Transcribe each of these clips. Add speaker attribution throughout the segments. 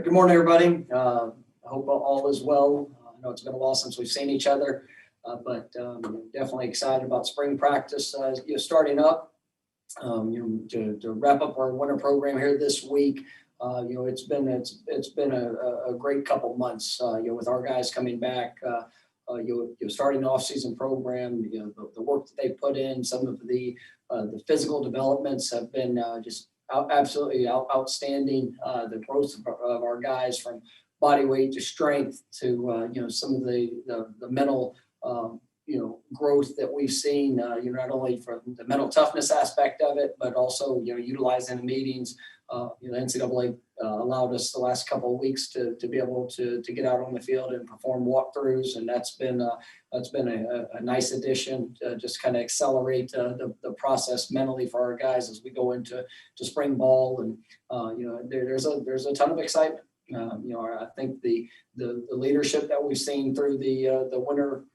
Speaker 1: Good morning, everybody. I hope all is well. I know it's been a while since we've seen each other, but definitely excited about spring practice starting up. To wrap up our winter program here this week. It's been a great couple months. With our guys coming back. Starting the offseason program. The work that they put in, some of the physical developments have been just absolutely outstanding. The growth of our guys from body weight to strength to some of the mental growth that we've seen. Not only from the mental toughness aspect of it, but also utilizing the meetings. The NCAA allowed us the last couple of weeks to be able to get out on the field and perform walkthroughs, and that's been a nice addition to just kind of accelerate the process mentally for our guys as we go into spring ball. And there's a ton of excitement. I think the leadership that we've seen through the winter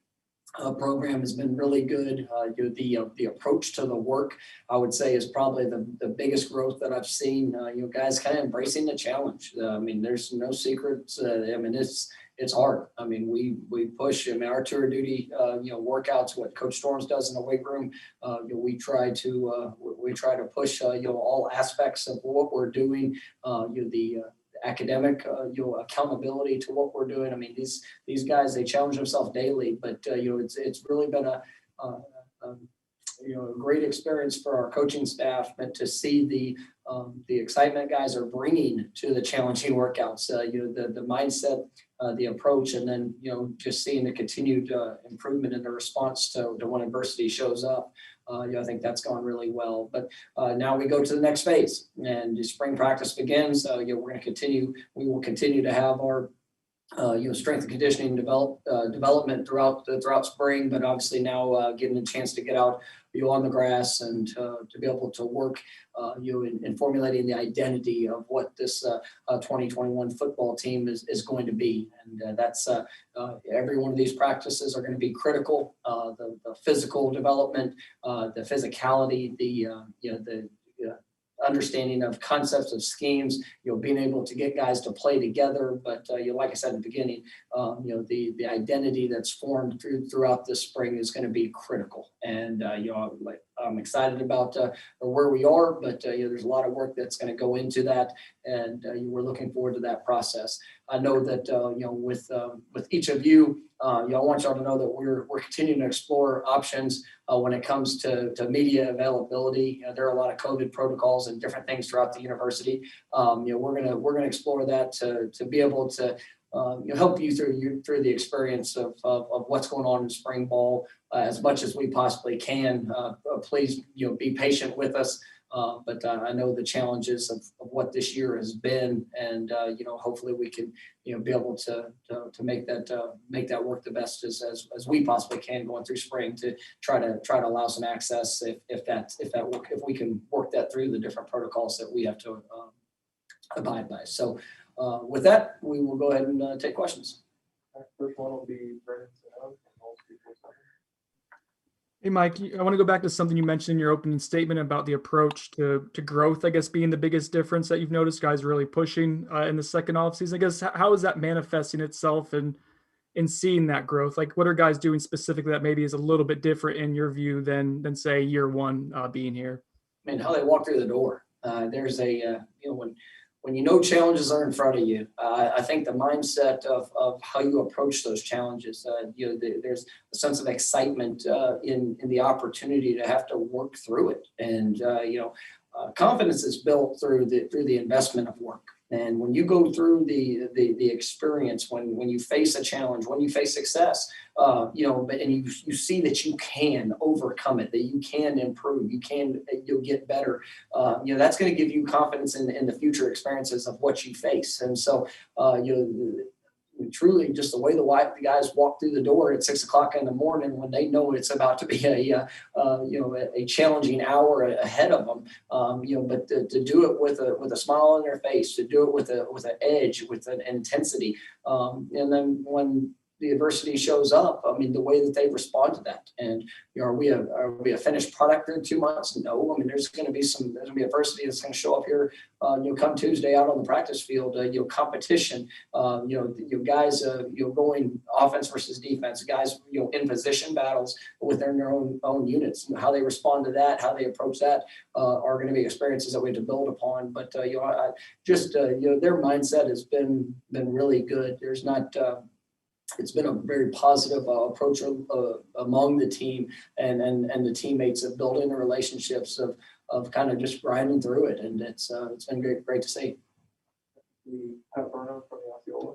Speaker 1: program has been really good. The approach to the work, I would say, is probably the biggest growth that I've seen. Guys kind of embracing the challenge. There's no secrets. It's hard. We push. Our tour duty, workouts, what Coach Storms does in the weight room. We try to push, all aspects of what we're doing. The academic, accountability to what we're doing. These guys, they challenge themselves daily, but it's really been a great experience for our coaching staff, and to see the excitement guys are bringing to the challenging workouts. The mindset, the approach, and then just seeing the continued improvement in the response to when adversity shows up. I think that's gone really well. But now we go to the next phase, and the spring practice begins. We will continue to have our strength and conditioning development throughout spring, but obviously now getting a chance to get out on the grass and to be able to work in formulating the identity of what this 2021 football team is going to be. And that's every one of these practices are going to be critical. The physical development, the physicality, the understanding of concepts of schemes, being able to get guys to play together. But like I said in the beginning, the identity that's formed throughout this spring is going to be critical. And I'm excited about where we are, but there's a lot of work that's going to go into that, and we're looking forward to that process. I know that with each of you, I want y'all to know that we're continuing to explore options when it comes to media availability. There are a lot of COVID protocols and different things throughout the university. We're gonna explore that to be able to help you through the experience of what's going on in spring ball as much as we possibly can. Please be patient with us. But I know the challenges of what this year has been, and hopefully we can be able to make that work the best as we possibly can going through spring, to try to allow some access if we can work that through the different protocols that we have to abide by. So with that, we will go ahead and take questions.
Speaker 2: First one will be Brendan.
Speaker 3: Hey, Mike, I want to go back to something you mentioned in your opening statement about the approach to growth, I guess, being the biggest difference that you've noticed guys really pushing in the second offseason. I guess, how is that manifesting itself and in seeing that growth? Like, what are guys doing specifically that maybe is a little bit different in your view than say year one being here?
Speaker 1: How they walk through the door. There's when challenges are in front of you, I think the mindset of how you approach those challenges, there's a sense of excitement in the opportunity to have to work through it. And, confidence is built through the investment of work. And when you go through the experience, when you face a challenge, when you face success, and you see that you can overcome it, that you can improve, you'll get better. That's going to give you confidence in the future experiences of what you face. And so, truly, just the way the guys walk through the door at 6 o'clock in the morning, when they know it's about to be a challenging hour ahead of them, but to do it with a smile on their face, to do it with an edge, with an intensity, and then when the adversity shows up, I mean, the way that they respond to that. And, you know, are we a finished product in 2 months? No. I mean, there's going to be adversity that's going to show up here, come Tuesday out on the practice field, competition, guys, going offense versus defense, guys, in position battles within their own units, how they respond to that, how they approach that, are going to be experiences that we have to build upon. But, their mindset has been really good. There's not, it's been a very positive approach among the team and the teammates of building the relationships of kind of just grinding through it. And it's been great to see.
Speaker 2: We have Burrell from the Osceola.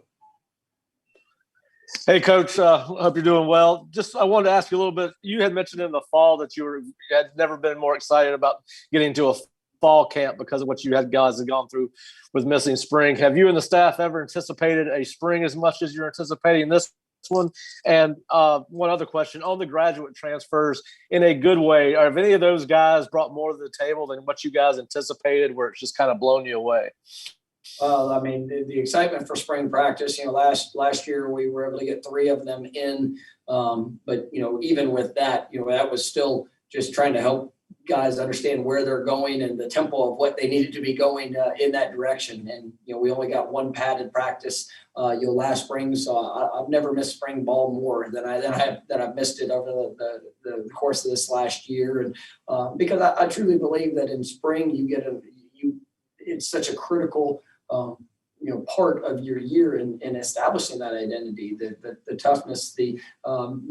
Speaker 4: Hey, Coach. Hope you're doing well. I wanted to ask you a little bit. You had mentioned in the fall that you had never been more excited about getting to a fall camp because of what you guys had gone through with missing spring. Have you and the staff ever anticipated a spring as much as you're anticipating this one? And one other question on the graduate transfers, in a good way, have any of those guys brought more to the table than what you guys anticipated, where it's just kind of blown you away?
Speaker 1: Well, I mean, the excitement for spring practice, last year we were able to get 3 of them in. But, even with that, that was still just trying to help guys understand where they're going and the tempo of what they needed to be going in that direction. And, we only got 1 padded practice, last spring. So I've never missed spring ball more than I've missed it over the course of this last year. And because I truly believe that in spring it's such a critical part of your year in establishing that identity, the toughness, the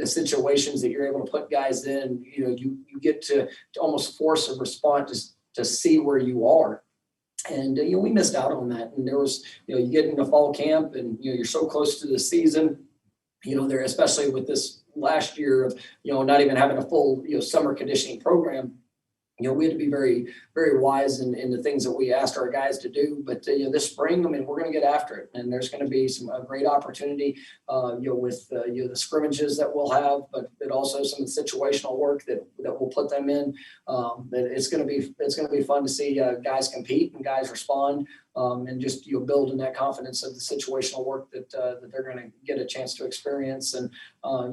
Speaker 1: situations that you're able to put guys in. You get to almost force a response to see where you are. And we missed out on that. And there was, you get into fall camp and you're so close to the season. There, especially with this last year of not even having a full summer conditioning program. We had to be very, very wise in the things that we asked our guys to do. But, this spring, I mean, we're going to get after it. And there's going to be some great opportunity, with the scrimmages that we'll have, but also some situational work that we'll put them in. That it's going to be fun to see guys compete and guys respond, and just building that confidence of the situational work that they're going to get a chance to experience. And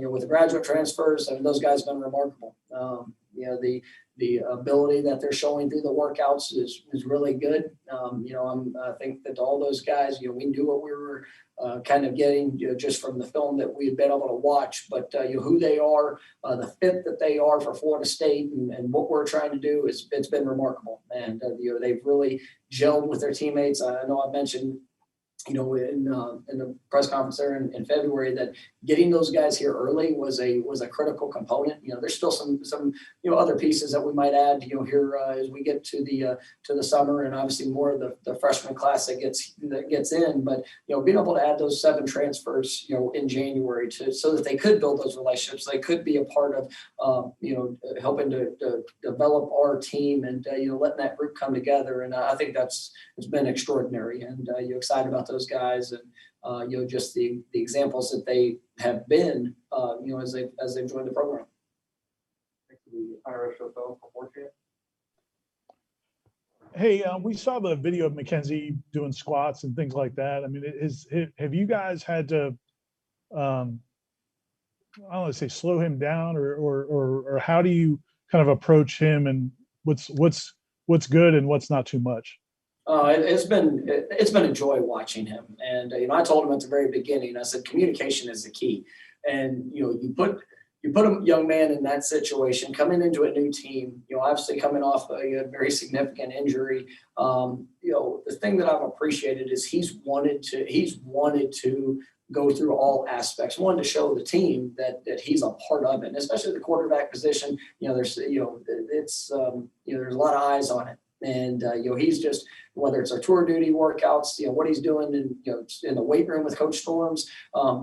Speaker 1: with the graduate transfers, I mean, those guys have been remarkable. The ability that they're showing through the workouts is really good. I think that all those guys, we knew what we were kind of getting, just from the film that we had been able to watch, but who they are, the fit that they are for Florida State and what we're trying to do it's been remarkable. And, they've really gelled with their teammates. I know I mentioned, in the press conference there in February, that getting those guys here early was a critical component. There's still some other pieces that we might add, here as we get to the summer, and obviously more of the freshman class that gets in. But being able to add those 7 transfers, in January so that they could build those relationships, they could be a part of helping to develop our team and letting that group come together. And I think it's been extraordinary, and you're excited about those guys and just the examples that they have been as they've joined the program.
Speaker 2: Thanks to the Irish Hotel from Warchant.
Speaker 5: Hey, we saw the video of McKenzie doing squats and things like that. I mean, have you guys had to, I don't want to say slow him down, or how do you kind of approach him, and what's good and what's not too much?
Speaker 1: It's been a joy watching him. And, I told him at the very beginning, I said, communication is the key. And, you put a young man in that situation, coming into a new team, obviously coming off a very significant injury. The thing that I've appreciated is he's wanted to go through all aspects, wanted to show the team that he's a part of it. And especially the quarterback position, there's a lot of eyes on it. And, he's just, whether it's our tour duty workouts, what he's doing in the weight room with Coach Storms,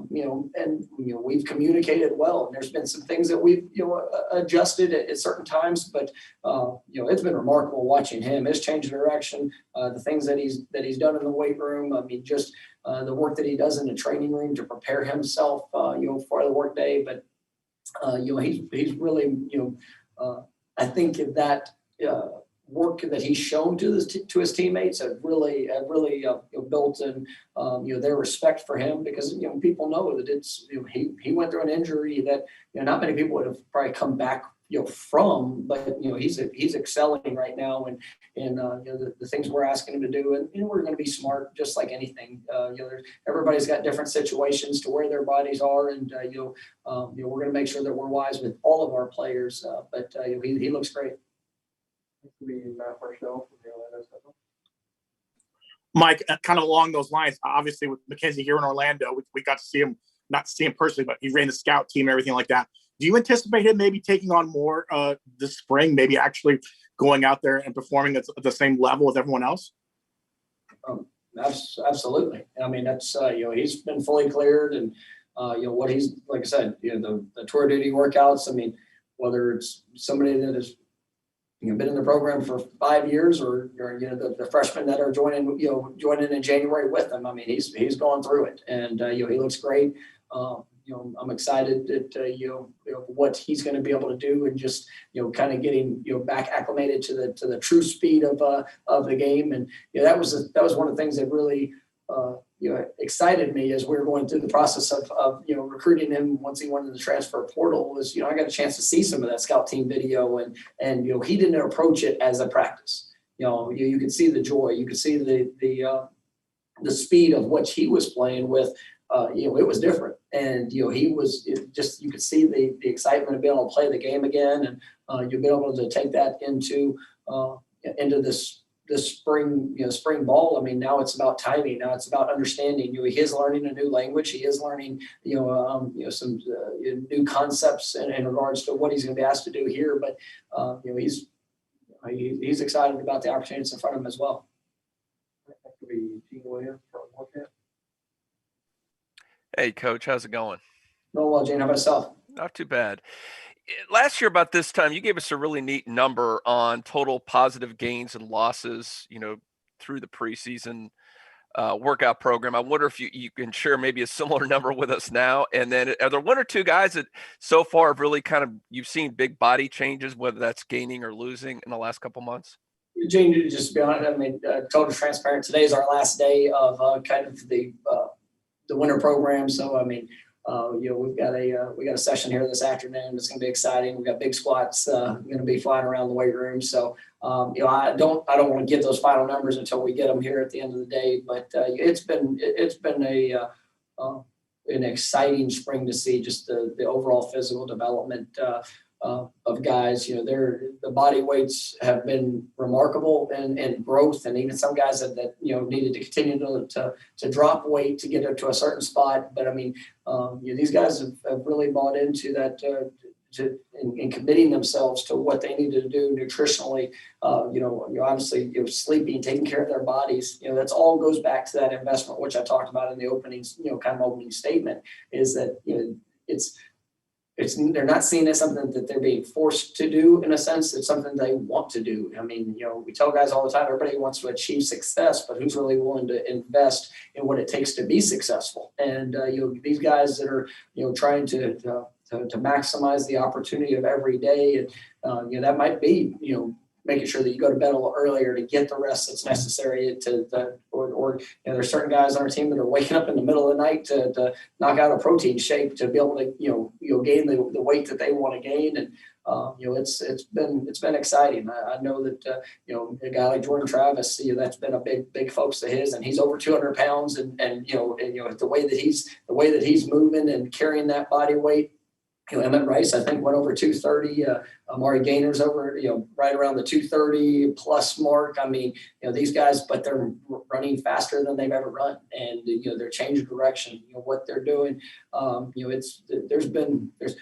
Speaker 1: we've communicated well. And there's been some things that we've, adjusted at certain times, but, it's been remarkable watching him, his change of direction, the things that he's done in the weight room. I mean, just the work that he does in the training room to prepare himself, for the work day. But, he's really, I think that, work that he's shown to his teammates have really built in their respect for him, because people know that it's he went through an injury that not many people would have probably come back from, but he's excelling right now, and the things we're asking him to do, and we're going to be smart, just like anything. Everybody's got different situations to where their bodies are, and we're going to make sure that we're wise with all of our players. But he looks great.
Speaker 2: Matt Burrell from the Orlando Sentinel.
Speaker 6: Mike, kind of along those lines, obviously with McKenzie here in Orlando, we got to see him, not see him personally, but he ran the scout team, everything like that. Do you anticipate him maybe taking on more this spring, maybe actually going out there and performing at the same level as everyone else?
Speaker 1: Absolutely. I mean, that's he's been fully cleared, and what he's, like I said, the tour duty workouts. I mean, whether it's somebody that has been in the program for 5 years, or the freshmen that are joining in January with him. I mean, he's going through it, and he looks great. I'm excited that what he's going to be able to do, and just kind of getting back acclimated to the true speed of the game. And that was one of the things that really excited me as we were going through the process of recruiting him once he went into the transfer portal. Was I got a chance to see some of that scout team video, and he didn't approach it as a practice. You could see the joy, you could see the speed of what he was playing with. It was different, and you could see the excitement of being able to play the game again, and you'll be able to take that into this spring ball. I mean, now it's about timing. Now it's about understanding. He is learning a new language. He is learning some new concepts in regards to what he's going to be asked to do here. But he's excited about the opportunities in front of him as well.
Speaker 2: That could be Gene Williams from Warchant.
Speaker 7: Hey, Coach, how's it going?
Speaker 1: Oh, well, Jane, how about yourself?
Speaker 7: Not too bad. Last year about this time, you gave us a really neat number on total positive gains and losses, through the preseason workout program. I wonder if you can share maybe a similar number with us now. And then are there one or two guys that so far have really you've seen big body changes, whether that's gaining or losing in the last couple months?
Speaker 1: Jane, to just be honest, I mean, total transparent, today is our last day of kind of the winter program. So, I mean, we got a session here this afternoon. It's going to be exciting. We've got big squats going to be flying around the weight room. So, I don't want to give those final numbers until we get them here at the end of the day. But it's been an exciting spring to see just the overall physical development of guys. The body weights have been remarkable and growth, and even some guys that needed to continue to drop weight to get up to a certain spot. But I mean, these guys have really bought into that in committing themselves to what they need to do nutritionally. Obviously, sleeping, taking care of their bodies. That's all goes back to that investment, which I talked about in the opening opening statement. Is that they're not seeing it as something that they're being forced to do. In a sense, it's something they want to do. I mean, we tell guys all the time, everybody wants to achieve success, but who's really willing to invest in what it takes to be successful? And these guys that are trying to maximize the opportunity of every day, and that might be making sure that you go to bed a little earlier to get the rest that's necessary or there's certain guys on our team that are waking up in the middle of the night to knock out a protein shake to be able to gain the weight that they want to gain. And it's been exciting. I know that a guy like Jordan Travis, that's been a big focus of his, and he's over 200 pounds, and the way that he's moving and carrying that body weight. Emmett Rice, I think, went over 230. Amari Gainer's over, right around the 230 plus mark. I mean, these guys, but they're running faster than they've ever run, and they're changing direction. What they're doing. There's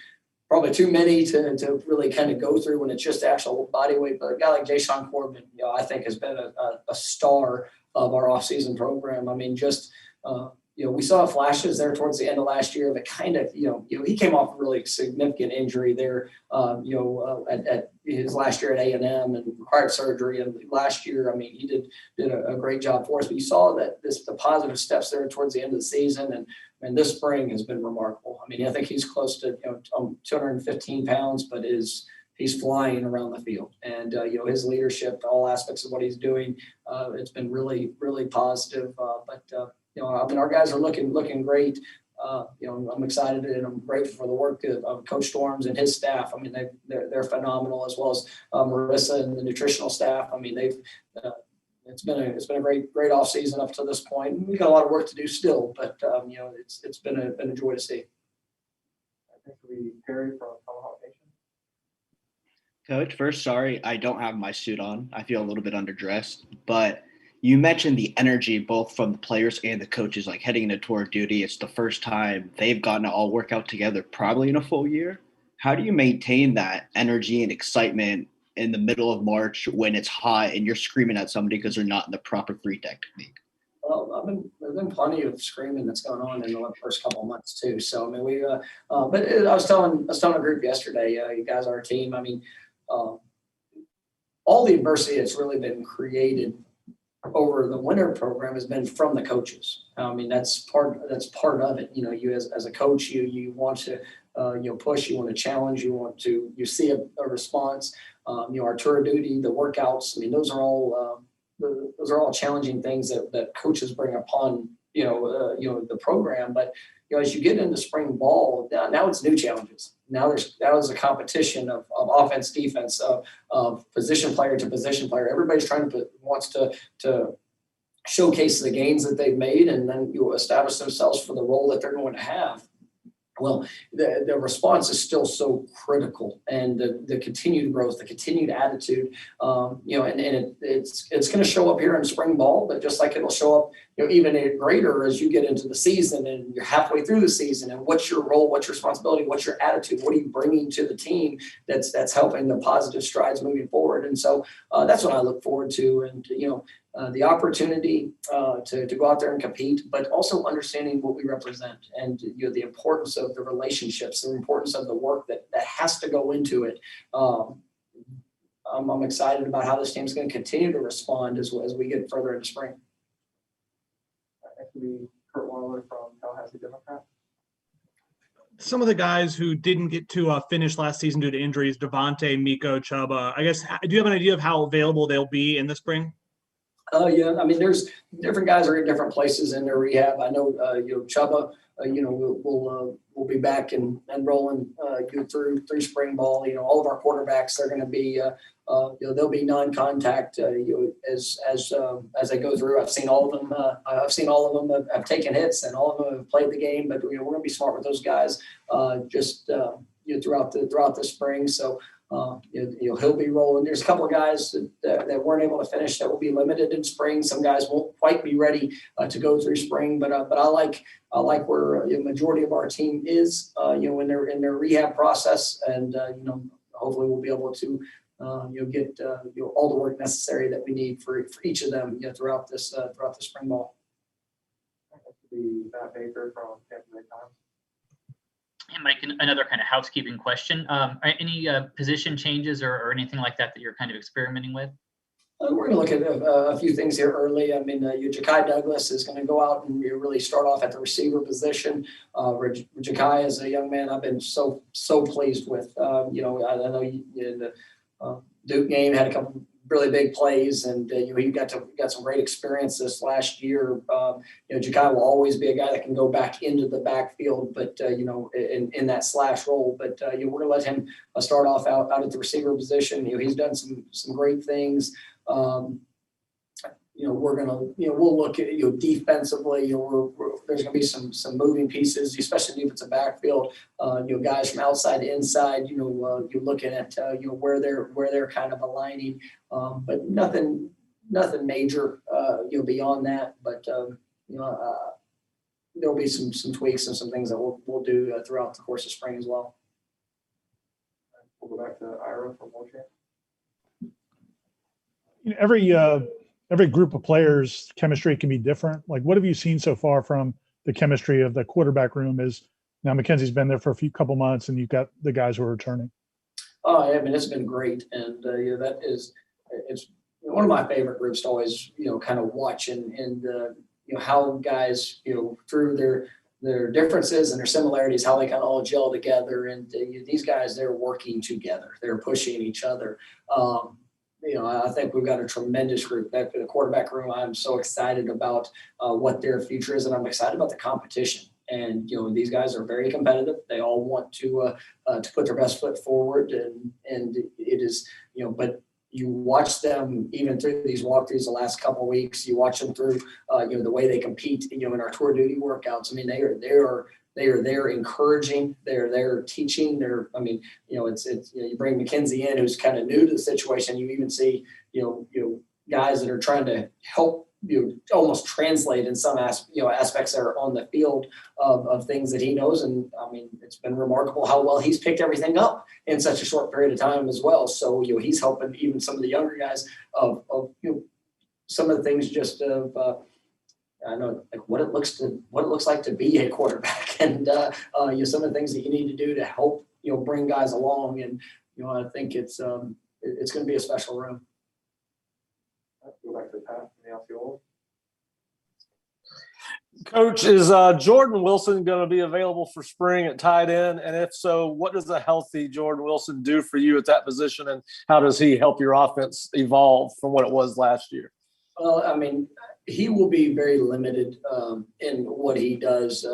Speaker 1: probably too many to really kind of go through when it's just actual body weight. But a guy like Jakai Corbin, I think has been a star of our offseason program. I mean, just. We saw flashes there towards the end of last year, but kind of, he came off a really significant injury there, at his last year at A&M and required surgery. And last year, I mean, he did a great job for us. But you saw that the positive steps there towards the end of the season, and this spring has been remarkable. I mean, I think he's close to 215 pounds, but he's he's flying around the field. And, his leadership, all aspects of what he's doing, it's been really, really positive. Our guys are looking great. I'm excited and I'm grateful for the work of Coach Storms and his staff. I mean, they're phenomenal, as well as Marissa and the nutritional staff. I mean, it's been a great off season up to this point. We've got a lot of work to do still, but it's been a joy to see.
Speaker 2: I think we Perry from Tomahawk Nation.
Speaker 8: Coach, first, sorry, I don't have my suit on. I feel a little bit underdressed, but you mentioned the energy both from the players and the coaches, like heading into tour duty. It's the first time they've gotten to all work out together probably in a full year. How do you maintain that energy and excitement in the middle of March when it's hot and you're screaming at somebody because they're not in the proper 3-tech technique?
Speaker 1: Well, there's been plenty of screaming that's going on in the first couple of months too. So I mean, I was telling a group yesterday, you guys, our team. I mean, all the adversity that's really been created over the winter program has been from the coaches. I mean, that's part of it. You as a coach, you want to push, you want to challenge, you see a response. Our tour duty, the workouts. I mean, those are all challenging things that coaches bring upon the program. But as you get into spring ball, now it's new challenges. Now there's a competition of offense, defense, of position player to position player. Everybody's wants to showcase the gains that they've made, and then establish themselves for the role that they're going to have. Well, the response is still so critical, and the continued growth, the continued attitude, and it's going to show up here in spring ball, but just like it'll show up, even greater as you get into the season and you're halfway through the season. And what's your role? What's your responsibility? What's your attitude? What are you bringing to the team that's helping the positive strides moving forward? And so that's what I look forward to, and the opportunity to go out there and compete, but also understanding what we represent, and the importance of the relationships, the importance of the work that has to go into it. I'm excited about how this team's going to continue to respond as we get further into spring.
Speaker 2: Actually, Kurt Waller from Tallahassee Democrat.
Speaker 9: Some of the guys who didn't get to finish last season due to injuries, Devontae, Miko, Chuba, I guess, do you have an idea of how available they'll be in the spring?
Speaker 1: Yeah, I mean, there's different guys are in different places in their rehab. I know, Chuba, we'll be back and rolling through spring ball. All of our quarterbacks, they're going to be, they'll be non-contact as they go through. I've seen all of them have taken hits, and all of them have played the game. But we're going to be smart with those guys throughout the spring. So. He'll be rolling. There's a couple of guys that weren't able to finish that will be limited in spring. Some guys won't quite be ready to go through spring, but I like where the majority of our team is, in their rehab process, and hopefully we'll be able to get all the work necessary that we need for each of them throughout the spring ball.
Speaker 2: The Matt Baker from Tampa Bay Times.
Speaker 10: And Mike, another kind of housekeeping question. Any position changes or anything like that you're kind of experimenting with?
Speaker 1: We're going to look at a few things here early. I mean, Jakai Douglas is going to go out and really start off at the receiver position. Jakai is a young man I've been so pleased with. I know the Duke game had a couple really big plays, and he got some great experience this last year. Jakai will always be a guy that can go back into the backfield, but in that slash role. But we're going to let him start off out at the receiver position. He's done some great things. We're going to, we'll look at, defensively, there's going to be some moving pieces, especially in defensive backfield, guys from outside to inside, you're looking at, where they're kind of aligning, but nothing major, beyond that, but, there'll be some tweaks and some things that we'll do throughout the course of spring as well.
Speaker 2: We'll go back to Ira from Warchant.
Speaker 5: Every group of players, chemistry can be different. Like, what have you seen so far from the chemistry of the quarterback room? Is now McKenzie's been there for a couple months, and you've got the guys who are returning.
Speaker 1: Oh, I mean, it's been great, and it's one of my favorite groups to always kind of watch and how guys through their differences and their similarities, how they kind of all gel together. And these guys, they're working together. They're pushing each other. I think we've got a tremendous group. That the quarterback room, I'm so excited about what their future is, and I'm excited about the competition. And these guys are very competitive. They all want to put their best foot forward, and it is but you watch them even through these walkthroughs the last couple of weeks. You watch them through the way they compete in our tour duty workouts. I mean, they are there encouraging. They're there teaching. It's you bring McKenzie in, who's kind of new to the situation. You even see guys that are trying to help almost translate in some aspects that are on the field of things that he knows. And I mean, it's been remarkable how well he's picked everything up in such a short period of time as well. So he's helping even some of the younger guys of some of the things just of I know like what it looks like to be a quarterback, and some of the things that you need to do to help bring guys along. And I think it's going to be a special room.
Speaker 2: Go back to the past in the outfield.
Speaker 4: Coach, is Jordan Wilson going to be available for spring at tight end? And if so, what does a healthy Jordan Wilson do for you at that position? And how does he help your offense evolve from what it was last year?
Speaker 1: Well, I mean, he will be very limited in what he does.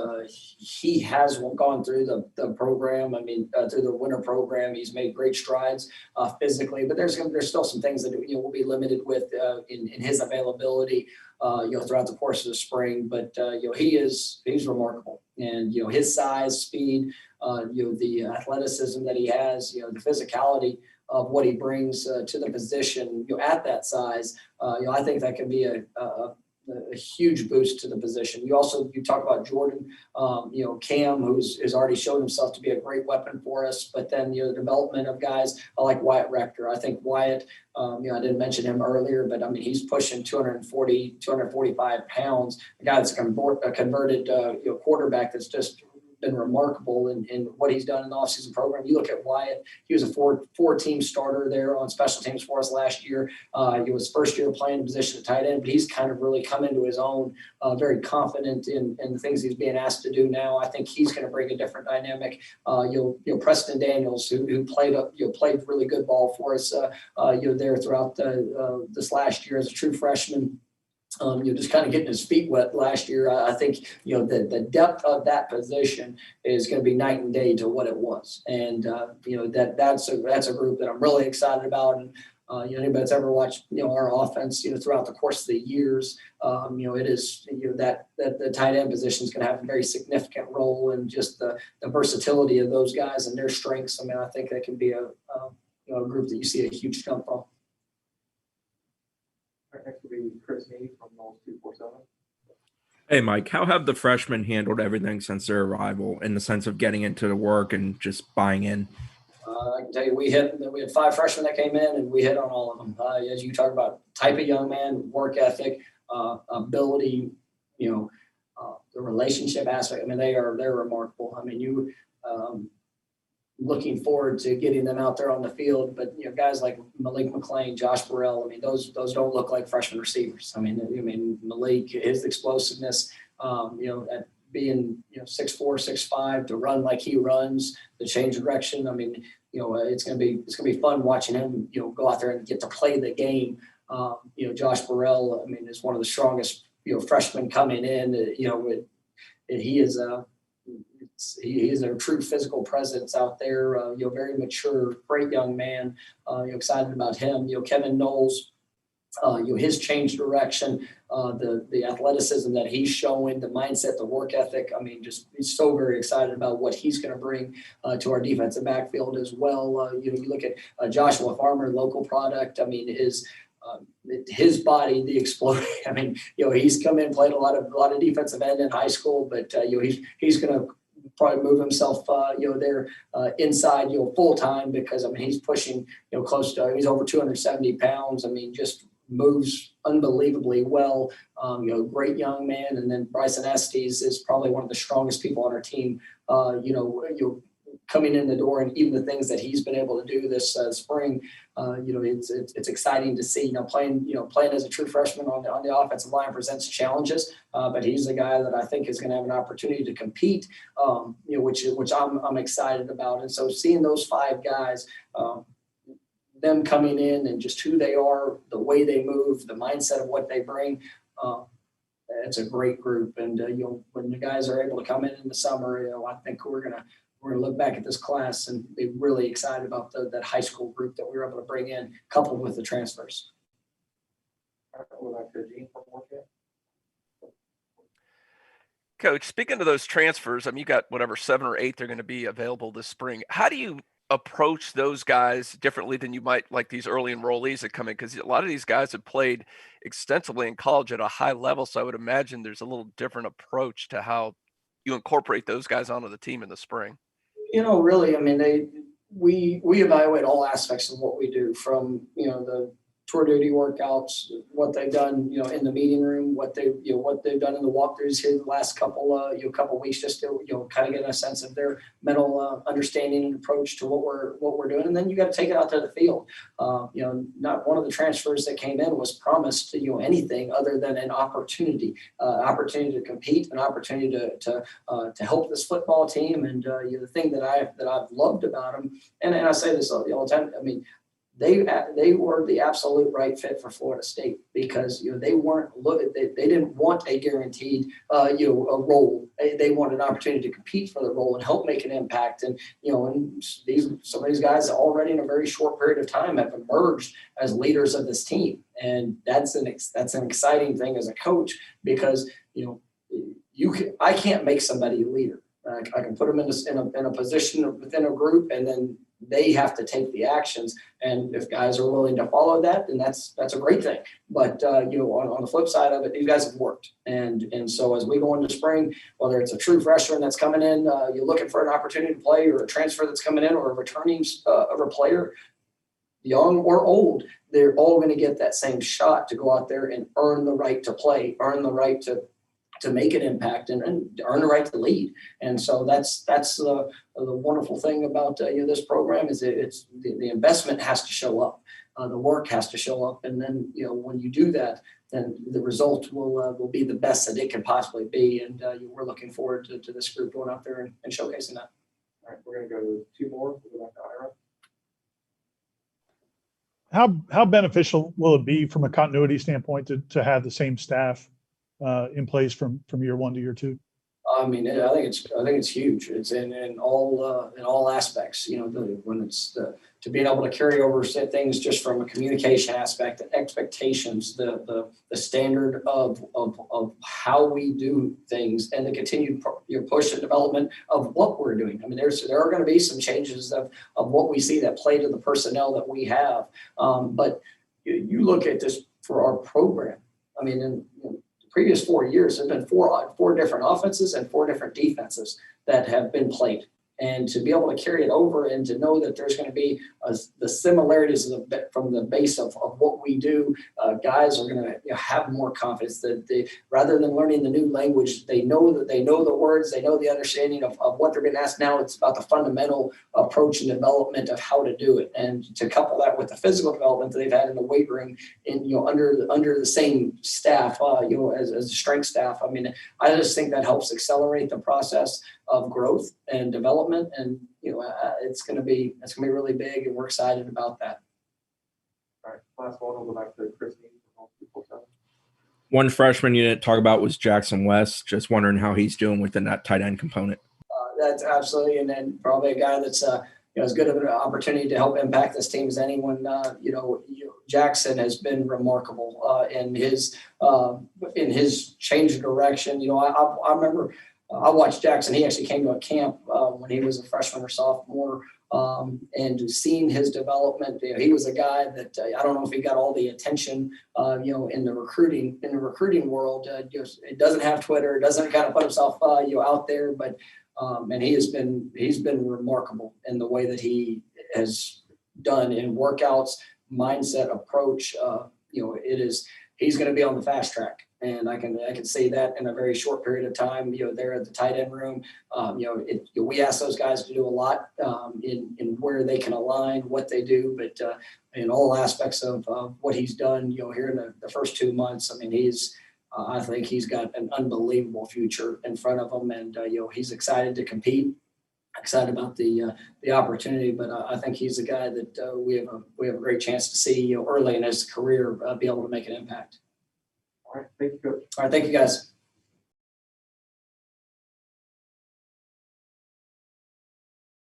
Speaker 1: He has gone through the program. I mean, through the winter program, he's made great strides physically, but there's still some things that will be limited with in his availability throughout the course of the spring. But he's remarkable, and his size, speed, the athleticism that he has, the physicality of what he brings to the position, at that size, I think that can be a huge boost to the position. You talk about Jordan, Cam, who's already shown himself to be a great weapon for us. But then the development of guys like Wyatt Rector. I think Wyatt, I didn't mention him earlier, but I mean he's pushing 240, 245 pounds. A guy that's a converted quarterback that's just been remarkable in what he's done in the offseason program. You look at Wyatt, he was a four-team starter there on special teams for us last year. He was first year playing position at tight end, but he's kind of really come into his own, very confident in the things he's being asked to do now. I think he's going to bring a different dynamic. Preston Daniels, who played really good ball for us, there throughout this last year as a true freshman. Just kind of getting his feet wet last year. I think, the depth of that position is going to be night and day to what it was. And, that's a group that I'm really excited about. And, anybody that's ever watched, our offense, throughout the course of the years, it is, that the tight end position is going to have a very significant role in just the versatility of those guys and their strengths. I mean, I think that can be a group that you see a huge jump from.
Speaker 2: Next will be Chris Meade from Noles 247.
Speaker 11: Hey, Mike, how have the freshmen handled everything since their arrival in the sense of getting into the work and just buying in?
Speaker 1: I can tell you, we had 5 freshmen that came in, and we hit on all of them. As you talk about type of young man, work ethic, ability, the relationship aspect. I mean, they're remarkable. I mean, looking forward to getting them out there on the field. But guys like Malik McClain, Josh Burrell, I mean, those don't look like freshman receivers. I mean Malik, his explosiveness, at being 6'4", 6'5", to run like he runs, the change of direction. I mean, it's gonna be fun watching him go out there and get to play the game. Josh Burrell, I mean, is one of the strongest freshmen coming in. He is he is a true physical presence out there, very mature, great young man, excited about him. Kevin Knowles, his change direction, the athleticism that he's showing, the mindset, the work ethic. I mean, just he's so very excited about what he's going to bring to our defensive backfield as well. You look at Joshua Farmer, local product. I mean, his body, the explosion. I mean, he's come in, played a lot of defensive end in high school, but he's going to probably move himself, there inside, full time, because I mean he's pushing, close to, he's over 270 pounds. I mean, just moves unbelievably well. Great young man. And then Bryson Estes is probably one of the strongest people on our team. coming in the door, and even the things that he's been able to do this spring, it's exciting to see. Playing as a true freshman on the offensive line presents challenges, but he's the guy that I think is going to have an opportunity to compete, which I'm excited about. And so seeing those 5 guys, them coming in and just who they are, the way they move, the mindset of what they bring, it's a great group. And when the guys are able to come in the summer, I think we're gonna look back at this class and be really excited about that high school group that we were able to bring in, coupled with the transfers.
Speaker 7: Coach, speaking of those transfers, I mean, you got whatever 7 or 8 they're going to be available this spring. How do you approach those guys differently than you might like these early enrollees that come in? Because a lot of these guys have played extensively in college at a high level, so I would imagine there's a little different approach to how you incorporate those guys onto the team in the spring.
Speaker 1: Really, I mean, we evaluate all aspects of what we do, from the tour duty workouts, what they've done, in the meeting room, what they've done in the walkthroughs here the last couple weeks, just to kind of get a sense of their mental understanding and approach to what we're doing. And then you got to take it out to the field. Not one of the transfers that came in was promised anything other than an opportunity to compete, an opportunity to help this football team. And the thing that I've loved about them, and I say this all the time, I mean, they were the absolute right fit for Florida State, because they didn't want a guaranteed a role. They wanted an opportunity to compete for the role and help make an impact. And some of these guys already in a very short period of time have emerged as leaders of this team, and that's an exciting thing as a coach, because I can't make somebody a leader. I can put them in a position within a group, and then they have to take the actions. And if guys are willing to follow that, then that's a great thing. But on the flip side of it, these guys have worked. And so as we go into spring, whether it's a true freshman that's coming in, you're looking for an opportunity to play, or a transfer that's coming in, or a returning of a player, young or old, they're all going to get that same shot to go out there and earn the right to play, earn the right to make an impact, and earn the right to lead. And so that's the wonderful thing about this program, is it's the investment has to show up, the work has to show up, and then when you do that, then the result will be the best that it can possibly be. And we're looking forward to this group going out there and showcasing that.
Speaker 2: All right, we're going to go to 2 more. We'll go back to Ira.
Speaker 5: How beneficial will it be from a continuity standpoint to have the same staff in place from year 1 to year 2?
Speaker 1: I mean, I think it's huge. It's in all aspects. When it's to being able to carry over things just from a communication aspect, the expectations, the standard of how we do things, and the continued push and development of what we're doing. I mean, there are going to be some changes of what we see that play to the personnel that we have. But you look at this for our program. I mean, in previous 4 years, there have been four different offenses and 4 different defenses that have been played. And to be able to carry it over and to know that there's going to be the similarities from the base of what we do, guys are going to have more confidence that rather than learning the new language, they know the words, they know the understanding of what they're being asked. Now it's about the fundamental approach and development of how to do it, and to couple that with the physical development that they've had in the weight room, and under the same staff, as the strength staff. I mean, I just think that helps accelerate the process of growth and development, and it's going to be really big, and we're excited about that.
Speaker 2: All right, last one, we'll go back to Christine.
Speaker 11: One freshman you didn't talk about was Jackson West. Just wondering how he's doing within that tight end component.
Speaker 1: That's absolutely, and then probably a guy that's as good of an opportunity to help impact this team as anyone. Jackson has been remarkable in his change of direction. I remember. I watched Jackson. He actually came to a camp when he was a freshman or sophomore, and seeing his development. He was a guy that I don't know if he got all the attention, in the recruiting world. It doesn't have Twitter. It doesn't kind of put himself, out there. But and he's been remarkable in the way that he has done in workouts, mindset, approach. he's going to be on the fast track. And I can see that in a very short period of time, there at the tight end room. We ask those guys to do a lot in where they can align, what they do, but in all aspects of what he's done, here in the first 2 months, I mean, I think he's got an unbelievable future in front of him, and he's excited to compete, excited about the opportunity. But I think he's a guy that we have a great chance to see early in his career be able to make an impact.
Speaker 2: All right, thank you, Coach.
Speaker 1: All right, thank you guys.